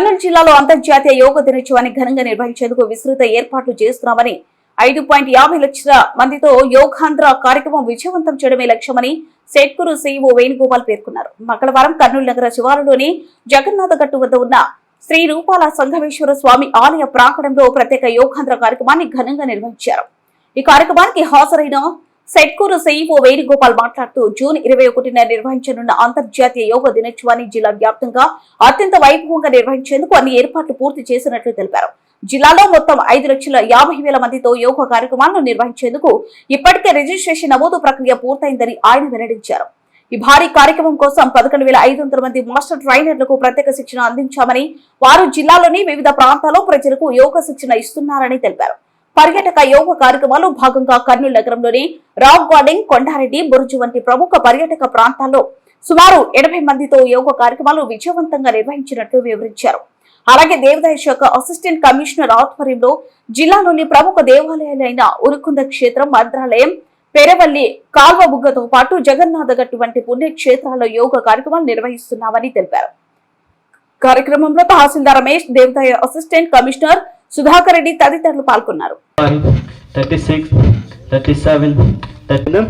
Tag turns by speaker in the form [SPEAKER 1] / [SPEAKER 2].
[SPEAKER 1] కర్నూలు జిల్లాలో అంతర్జాతీయ యోగ దినోత్సవాన్ని ఘనంగా నిర్వహించేందుకు విస్తృత ఏర్పాట్లు చేస్తున్నామని 5.50 లక్షల మందితో యోగాంధ్ర కార్యక్రమం విజయవంతం చేయడమే లక్ష్యమని సెట్కూరు సీఈఓ వేణుగోపాల్ పేర్కొన్నారు. మంగళవారం కర్నూలు నగర శివారులోని జగన్నాథ గట్టు వద్ద ఉన్న శ్రీ రూపాల సంఘవేశ్వర స్వామి ఆలయ ప్రాంగణంలో ప్రత్యేక యోగాంధ్ర కార్యక్రమాన్ని ఘనంగా నిర్వహించారు. ఈ కార్యక్రమానికి హాజరైన సెట్కూరు సీఈఓ వేణుగోపాల్ మాట్లాడుతూ జూన్ 21న నిర్వహించనున్న అంతర్జాతీయ యోగ దినోత్సవాన్ని జిల్లా వ్యాప్తంగా అత్యంత వైభవంగా నిర్వహించేందుకు అన్ని ఏర్పాట్లు పూర్తి చేసినట్లు తెలిపారు. జిల్లాలో మొత్తం 5,50,000 మందితో యోగా కార్యక్రమాలను నిర్వహించేందుకు ఇప్పటికే రిజిస్ట్రేషన్ నమోదు ప్రక్రియ పూర్తయిందని ఆయన వెల్లడించారు. ఈ భారీ కార్యక్రమం కోసం 11,500 మంది మాస్టర్ ట్రైనర్లకు ప్రత్యేక శిక్షణ అందించామని, వారు జిల్లాలోని వివిధ ప్రాంతాల్లో ప్రజలకు యోగా శిక్షణ ఇస్తున్నారని తెలిపారు. పర్యాటక యోగ కార్యక్రమాలు భాగంగా కర్నూలు నగరంలోని రాక్ గార్డెన్, కొండారెడ్డి, బురుజు వంటి ప్రముఖ పర్యాటక ప్రాంతాల్లో సుమారు 80 మందితో యోగ కార్యక్రమాలు విజయవంతంగా నిర్వహించినట్లు వివరించారు. అలాగే దేవాదాయ శాఖ అసిస్టెంట్ కమిషనర్ ఆధ్వర్యంలో జిల్లాలోని ప్రముఖ దేవాలయాలైన ఉరుకుంద క్షేత్రం, మంత్రాలయం, పెరవల్లి, కాల్వబుగ్గతో పాటు జగన్నాథ గట్టు వంటి పుణ్యక్షేత్రాల్లో యోగ కార్యక్రమాలు నిర్వహిస్తున్నామని తెలిపారు. కార్యక్రమంలో తహసీల్దార్ రమేష్, దేవాదాయ అసిస్టెంట్ కమిషనర్ సుధాకర్ రెడ్డి తదితరులు పాల్గొన్నారు.
[SPEAKER 2] 36, 37, 30